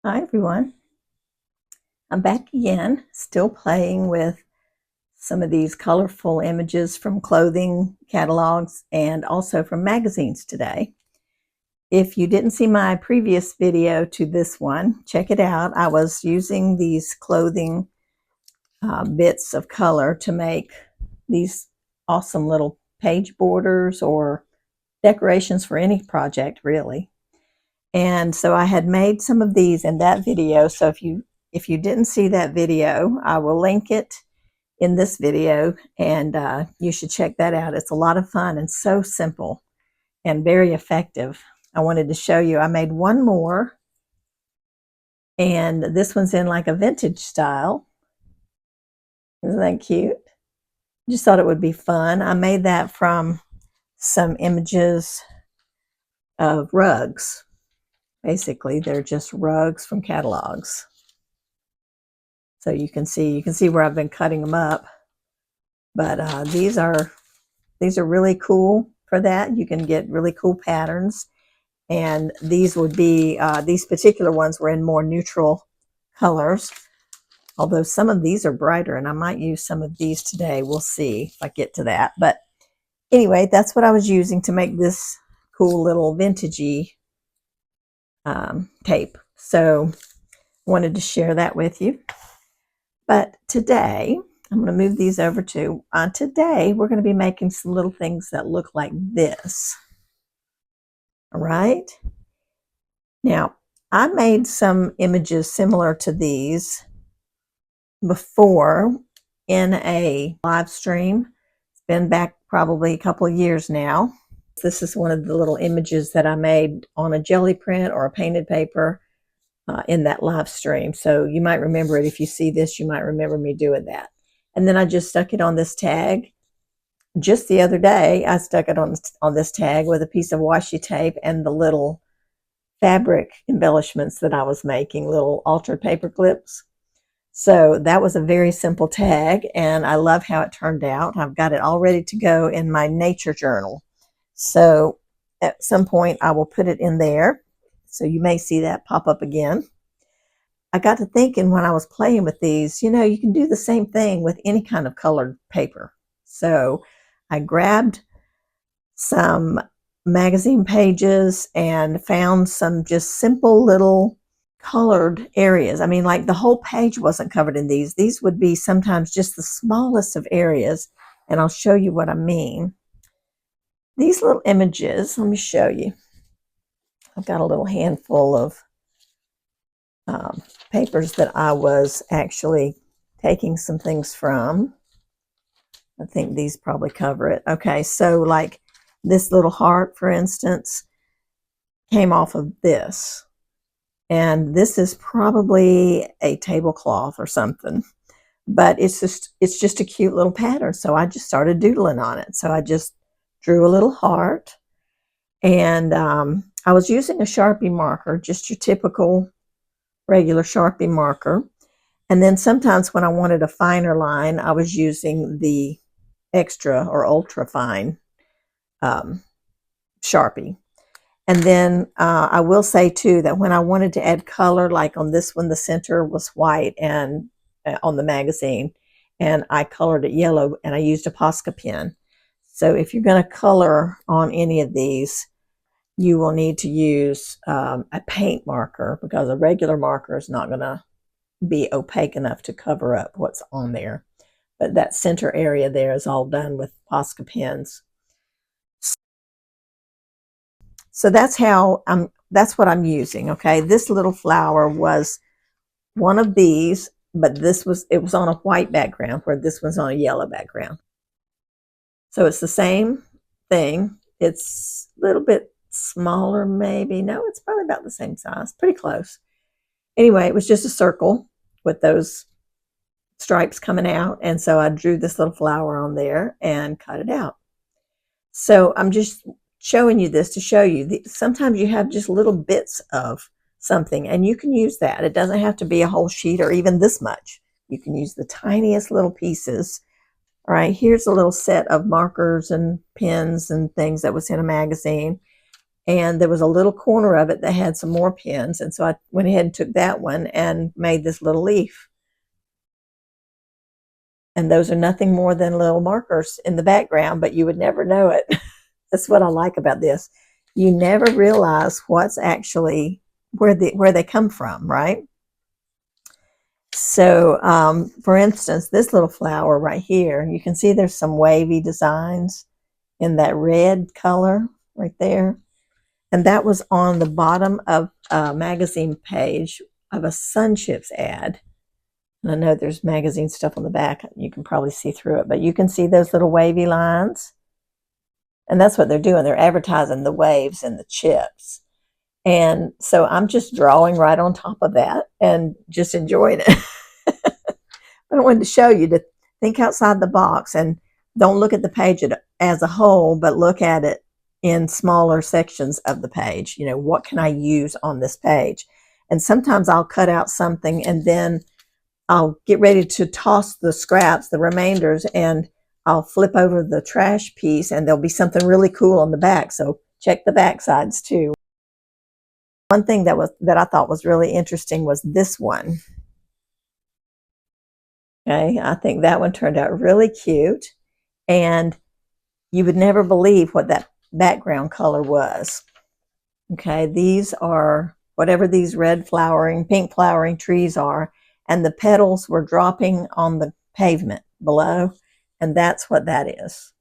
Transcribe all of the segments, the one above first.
Hi everyone. I'm back again, still playing with some of these colorful images from clothing catalogs and also from magazines today. If you didn't see my previous video to this one, check it out. I was using these clothing bits of color to make these awesome little page borders or decorations for any project, really. And so I had made some of these in that video. So if you didn't see that video, I will link it in this video, and you should check that out. It's a lot of fun and so simple and very effective. I wanted to show you, I made one more, and this one's in like a vintage style. Isn't that cute? Just thought it would be fun. I made that from some images of rugs. Basically, they're just rugs from catalogs. So you can see where I've been cutting them up. But these are really cool for that. You can get really cool patterns. And these would be, these particular ones were in more neutral colors. Although some of these are brighter, and I might use some of these today. We'll see if I get to that. But anyway, that's what I was using to make this cool little vintagey tape. So wanted to share that with you. But today, I'm going to move these over to, today we're going to be making some little things that look like this. All right. Now, I made some images similar to these before in a live stream. It's been back probably a couple of years now. This is one of the little images that I made on a jelly print or a painted paper in that live stream. So you might remember it. If you see this, you might remember me doing that. And then I just stuck it on this tag. Just the other day, I stuck it on this tag with a piece of washi tape and the little fabric embellishments that I was making, little altered paper clips. So that was a very simple tag, and I love how it turned out. I've got it all ready to go in my nature journal. So at some point, I will put it in there. So you may see that pop up again. I got to thinking when I was playing with these, you can do the same thing with any kind of colored paper. So I grabbed some magazine pages and found some just simple little colored areas. I mean, like the whole page wasn't covered in these. These would be sometimes just the smallest of areas, and I'll show you what I mean. These little images, let me show you. I've got a little handful of papers that I was actually taking some things from. I think these probably cover it. Okay, so like this little heart, for instance, came off of this. And this is probably a tablecloth or something. But it's just a cute little pattern. So I just started doodling on it. So I just drew a little heart. And I was using a Sharpie marker, just your typical regular Sharpie marker. And then sometimes when I wanted a finer line, I was using the extra or ultra fine Sharpie. And then I will say too that when I wanted to add color, like on this one, the center was white and on the magazine, and I colored it yellow, and I used a Posca pen. So if you're going to color on any of these, you will need to use a paint marker, because a regular marker is not going to be opaque enough to cover up what's on there. But that center area there is all done with Posca pens. So that's what I'm using. Okay, this little flower was one of these, but it was on a white background, where this one's on a yellow background. So it's the same thing. It's a little bit smaller, maybe. No, it's probably about the same size, pretty close. Anyway, it was just a circle with those stripes coming out, and so I drew this little flower on there and cut it out. So I'm just showing you this to show you that sometimes you have just little bits of something, and you can use that. It doesn't have to be a whole sheet or even this much. You can use the tiniest little pieces. All right, here's a little set of markers and pens and things that was in a magazine. And there was a little corner of it that had some more pins. And so I went ahead and took that one and made this little leaf. And those are nothing more than little markers in the background, but you would never know it. That's what I like about this. You never realize what's actually where they come from, right? So, for instance, this little flower right here, you can see there's some wavy designs in that red color right there. And that was on the bottom of a magazine page of a Sunships ad. And I know there's magazine stuff on the back. You can probably see through it, but you can see those little wavy lines. And that's what they're doing. They're advertising the waves and the chips. And so I'm just drawing right on top of that and just enjoying it. I wanted to show you to think outside the box and don't look at the page as a whole, but look at it in smaller sections of the page. You know, what can I use on this page? And sometimes I'll cut out something and then I'll get ready to toss the scraps, the remainders, and I'll flip over the trash piece and there'll be something really cool on the back. So check the back sides too. One thing that I thought was really interesting was this one. Okay, I think that one turned out really cute, and you would never believe what that background color was. Okay, these are whatever these red flowering, pink flowering trees are, and the petals were dropping on the pavement below, and that's what that is.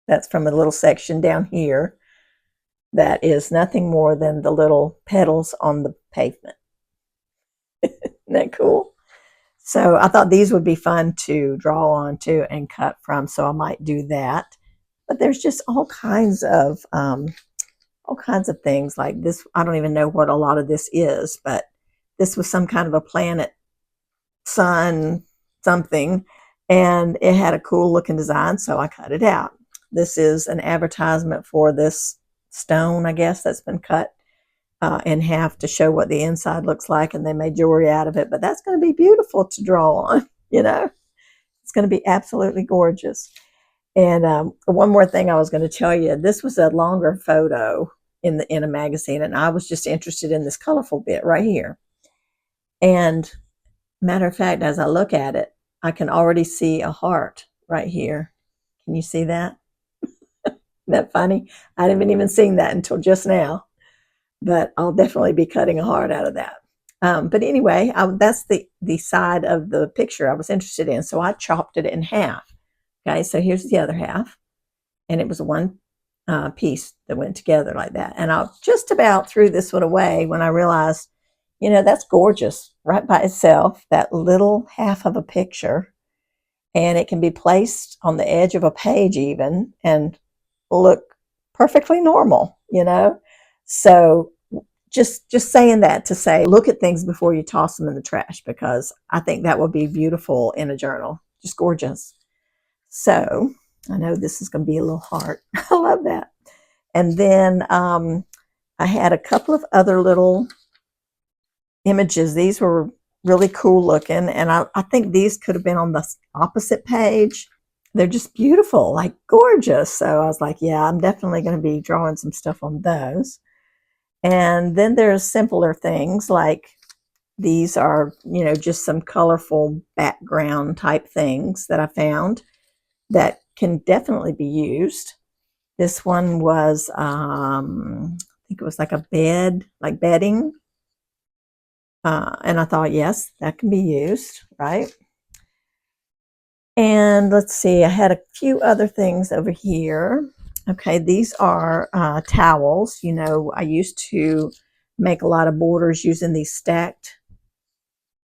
That's from a little section down here that is nothing more than the little petals on the pavement. Isn't that cool? So I thought these would be fun to draw on too and cut from, so I might do that. But there's just all kinds of things like this. I don't even know what a lot of this is, but this was some kind of a planet, sun, something, and it had a cool looking design, so I cut it out. This is an advertisement for this stone, I guess, that's been cut in half to show what the inside looks like, and they made jewelry out of it. But that's going to be beautiful to draw on, you know. It's going to be absolutely gorgeous. And one more thing I was going to tell you, this was a longer photo in a magazine, and I was just interested in this colorful bit right here. And matter of fact, as I look at it, I can already see a heart right here. Can you see that? Isn't that funny? I haven't even seen that until just now. But I'll definitely be cutting a heart out of that. But anyway, that's the side of the picture I was interested in. So I chopped it in half. Okay, so here's the other half. And it was one piece that went together like that. And I just about threw this one away when I realized, you know, that's gorgeous right by itself, that little half of a picture. And it can be placed on the edge of a page even and look perfectly normal, you know. So just saying that to say, look at things before you toss them in the trash, because I think that would be beautiful in a journal. Just gorgeous. So I know this is going to be a little heart. I love that. And then I had a couple of other little images. These were really cool looking, and I think these could have been on the opposite page. They're just beautiful, like gorgeous. So I was like, yeah, I'm definitely going to be drawing some stuff on those. And then there's simpler things like these are, you know, just some colorful background type things that I found that can definitely be used. This one was, I think it was like a bed, like bedding. And I thought, yes, that can be used, right? And let's see, I had a few other things over here. Okay, these are towels. You know, I used to make a lot of borders using these stacked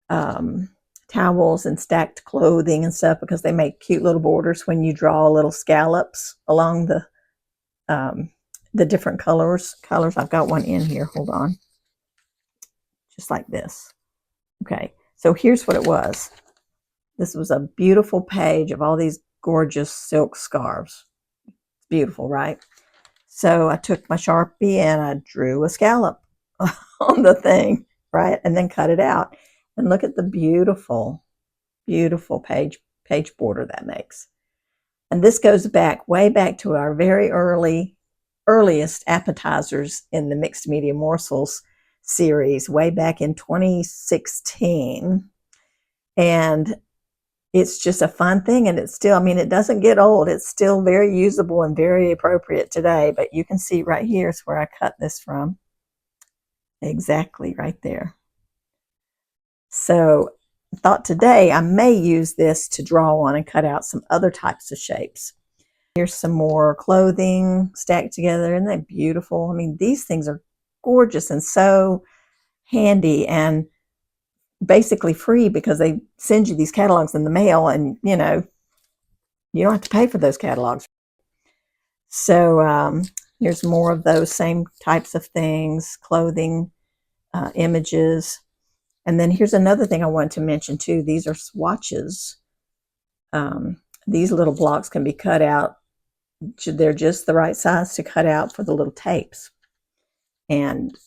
towels and stacked clothing and stuff, because they make cute little borders when you draw little scallops along the different colors. I've got one in here. Hold on. Just like this. Okay, so here's what it was. This was a beautiful page of all these gorgeous silk scarves. Beautiful, right? So I took my Sharpie and I drew a scallop on the thing, right? And then cut it out. And look at the beautiful, beautiful page border that makes. And this goes back, way back to our very early earliest appetizers in the Mixed Media Morsels series way back in 2016. And it's just a fun thing, and it's still, I mean, it doesn't get old. It's still very usable and very appropriate today. But you can see right here is where I cut this from. Exactly right there. So I thought today I may use this to draw on and cut out some other types of shapes. Here's some more clothing stacked together. Isn't that beautiful? I mean, these things are gorgeous and so handy and basically free because they send you these catalogs in the mail, and you know, you don't have to pay for those catalogs. So here's more of those same types of things, clothing, images. And then here's another thing I wanted to mention too. These are swatches. These little blocks can be cut out. They're just the right size to cut out for the little tapes. And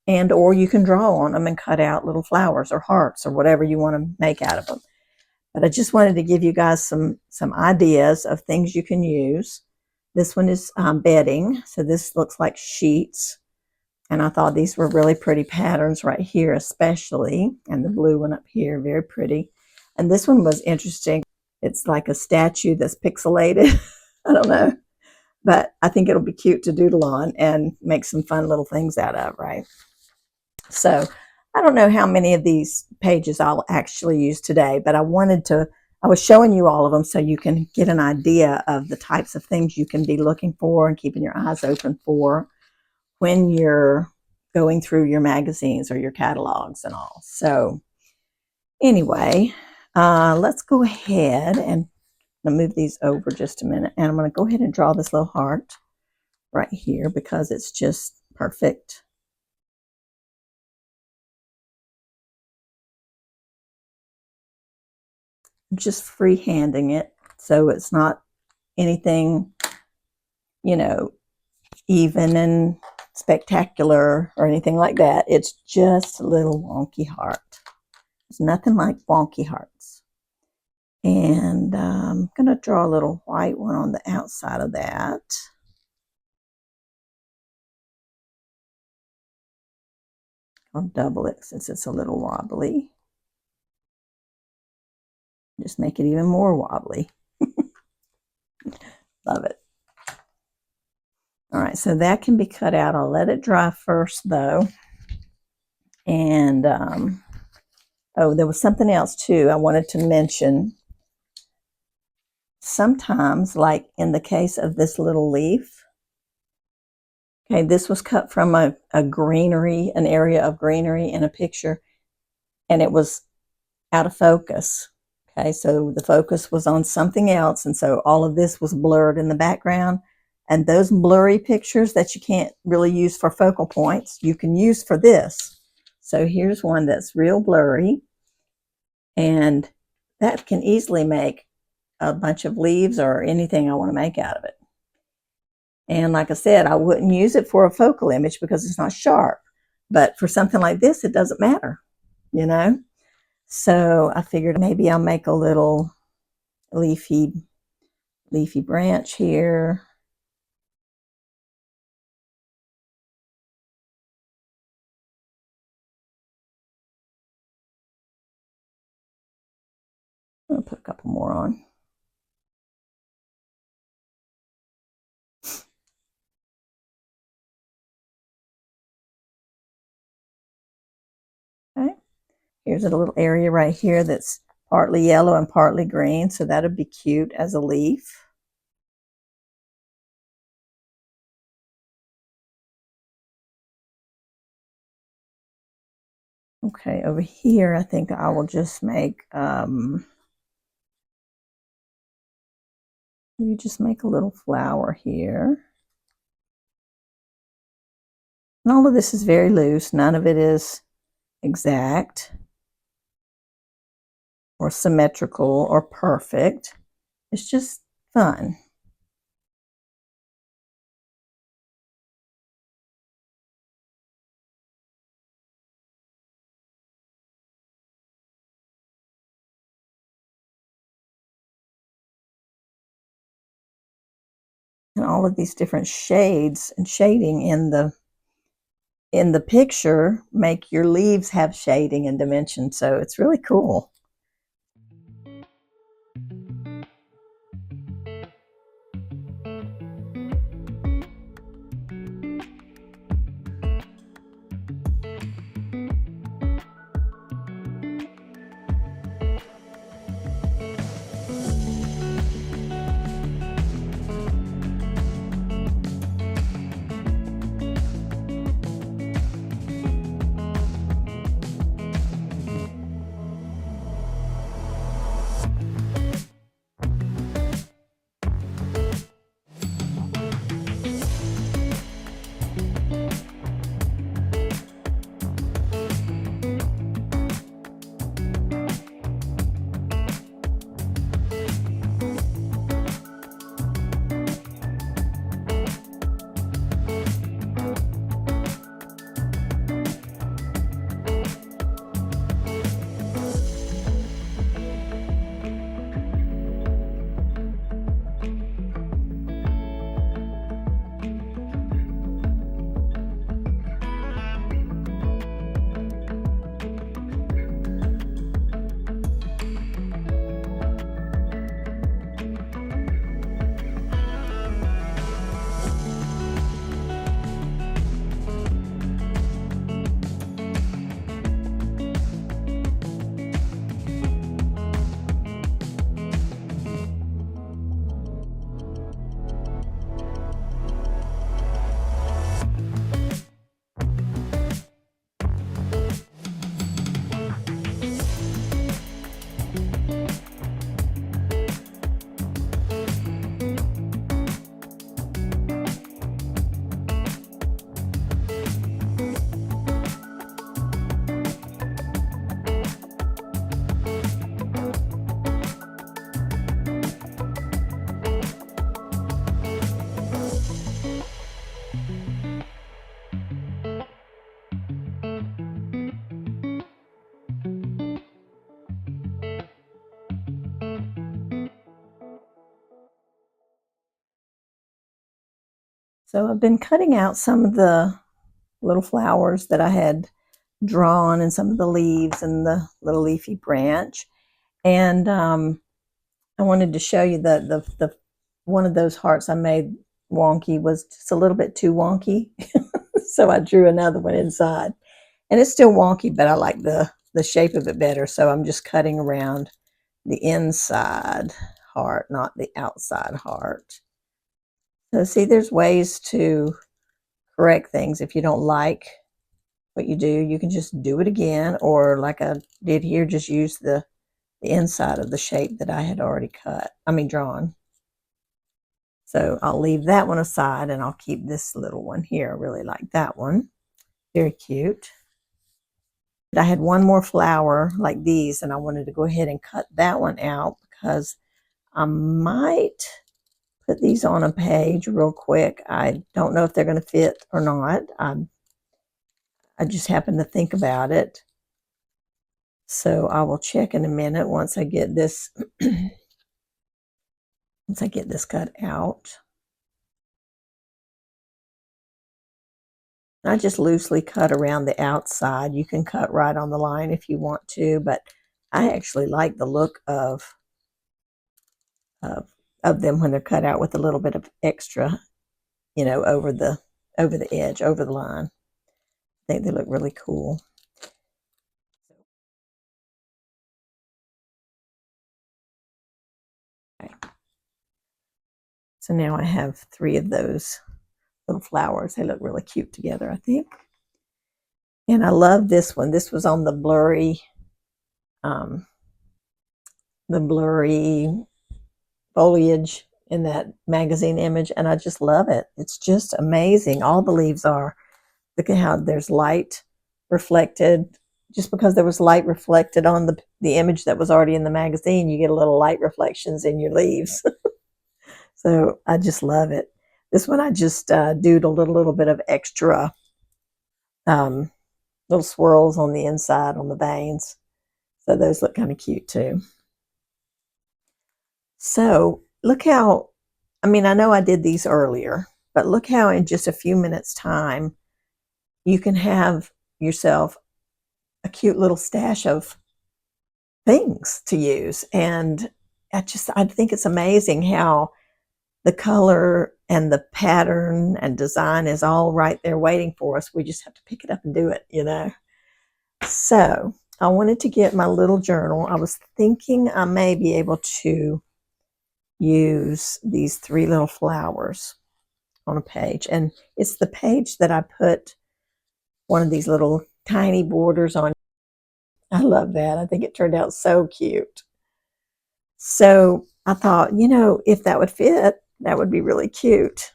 or you can draw on them and cut out little flowers or hearts or whatever you want to make out of them. But I just wanted to give you guys some ideas of things you can use. This one is bedding. So this looks like sheets. And I thought these were really pretty patterns right here especially. And the blue one up here, very pretty. And this one was interesting. It's like a statue that's pixelated. I don't know. But I think it'll be cute to doodle on and make some fun little things out of, right? So I don't know how many of these pages I'll actually use today, but I was showing you all of them so you can get an idea of the types of things you can be looking for and keeping your eyes open for when you're going through your magazines or your catalogs and all. So anyway, let's go ahead and move these over just a minute. And I'm going to go ahead and draw this little heart right here because it's just perfect. Just freehanding it, so it's not anything, you know, even and spectacular or anything like that. It's just a little wonky heart. There's nothing like wonky hearts. And I'm going to draw a little white one on the outside of that. I'll double it since it's a little wobbly. Just make it even more wobbly. Love it. All right, so that can be cut out. I'll let it dry first though. And oh, there was something else too I wanted to mention. Sometimes, like in the case of this little leaf, okay, this was cut from a greenery, an area of greenery in a picture, and it was out of focus. Okay, so the focus was on something else, and so all of this was blurred in the background. And those blurry pictures that you can't really use for focal points, you can use for this. So here's one that's real blurry, and that can easily make a bunch of leaves or anything I want to make out of it. And like I said, I wouldn't use it for a focal image because it's not sharp. But for something like this, it doesn't matter, you know? So I figured maybe I'll make a little leafy branch here. I'll put a couple more on. Okay. Here's a little area right here that's partly yellow and partly green, so that'll be cute as a leaf. Okay, over here, I think I will just make, maybe just make a little flower here. And all of this is very loose. None of it is exact or symmetrical or perfect. It's just fun. And all of these different shades and shading in the picture make your leaves have shading and dimension. So it's really cool. So I've been cutting out some of the little flowers that I had drawn and some of the leaves and the little leafy branch. And I wanted to show you the one of those hearts I made wonky was just a little bit too wonky. So I drew another one inside. And it's still wonky, but I like the shape of it better. So I'm just cutting around the inside heart, not the outside heart. So see, there's ways to correct things. If you don't like what you do, you can just do it again, or like I did here, just use the inside of the shape that I had already drawn. So I'll leave that one aside and I'll keep this little one here. I really like that one. Very cute. But I had one more flower like these and I wanted to go ahead and cut that one out because I might put these on a page real quick. I don't know if they're going to fit or not. I just happened to think about it. So I will check in a minute once I get this once I get this cut out. I just loosely cut around the outside. You can cut right on the line if you want to, but I actually like the look of them when they're cut out with a little bit of extra, over the edge, over the line. I think they look really cool. Okay. So now I have 3 of those little flowers. They look really cute together, I think. And I love this one. This was on the blurry foliage in that magazine image, and I just love it. It's just amazing. All the leaves are. Look at how there's light reflected. Just because there was light reflected on the image that was already in the magazine, you get a little light reflections in your leaves. So I just love it. This one I just doodled a little bit of extra little swirls on the inside on the veins. So those look kind of cute too. So look how I mean, I know I did these earlier, but look how in just a few minutes time, you can have yourself a cute little stash of things to use. And I think it's amazing how the color and the pattern and design is all right there waiting for us. We just have to pick it up and do it, you know. So I wanted to get my little journal. I was thinking I may be able to use these 3 little flowers on a page. And it's the page that I put one of these little tiny borders on. I love that. I think it turned out so cute. So I thought, you know, if that would fit, that would be really cute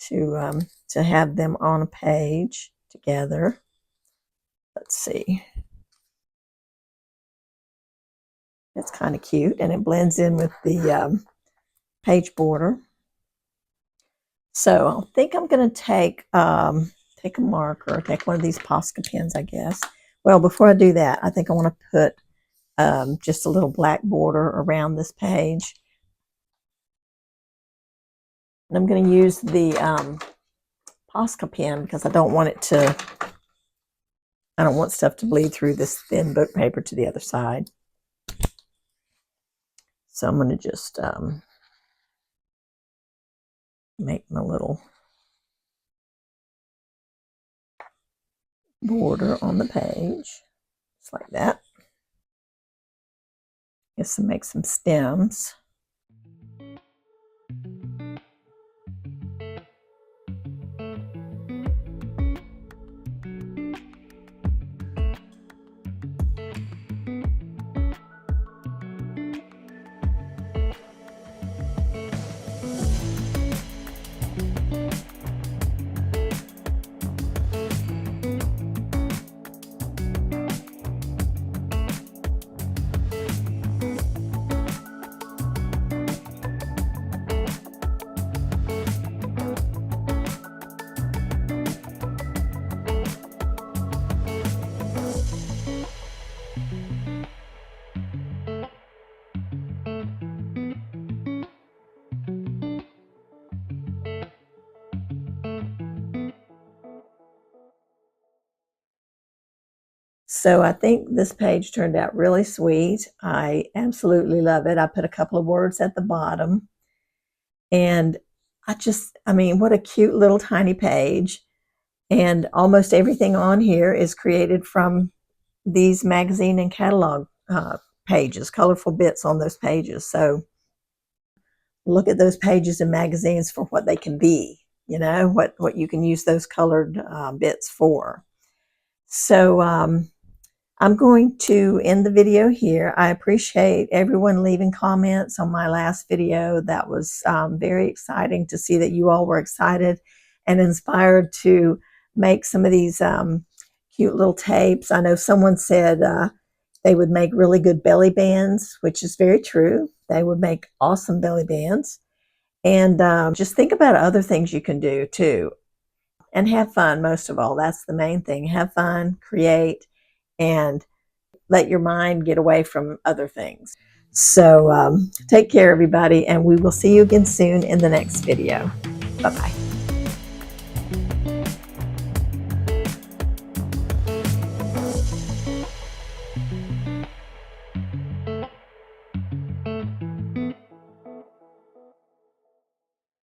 to have them on a page together. Let's see. It's kind of cute, and it blends in with the page border. So I think I'm going to take a marker, take one of these Posca pens, I guess. Well, before I do that, I think I want to put just a little black border around this page. And I'm going to use the Posca pen because I don't want stuff to bleed through this thin book paper to the other side. So I'm going to just make my little border on the page, just like that. Guess I'll make some stems. So I think this page turned out really sweet. I absolutely love it. I put a couple of words at the bottom. And I mean, what a cute little tiny page. And almost everything on here is created from these magazine and catalog pages, colorful bits on those pages. So look at those pages in magazines for what they can be, you know, what you can use those colored bits for. So I'm going to end the video here. I appreciate everyone leaving comments on my last video. That was very exciting to see that you all were excited and inspired to make some of these cute little tapes. I know someone said they would make really good belly bands, which is very true. They would make awesome belly bands. And just think about other things you can do too. And have fun, most of all. That's the main thing. Have fun, create, and let your mind get away from other things. So take care, everybody, and we will see you again soon in the next video. Bye-bye.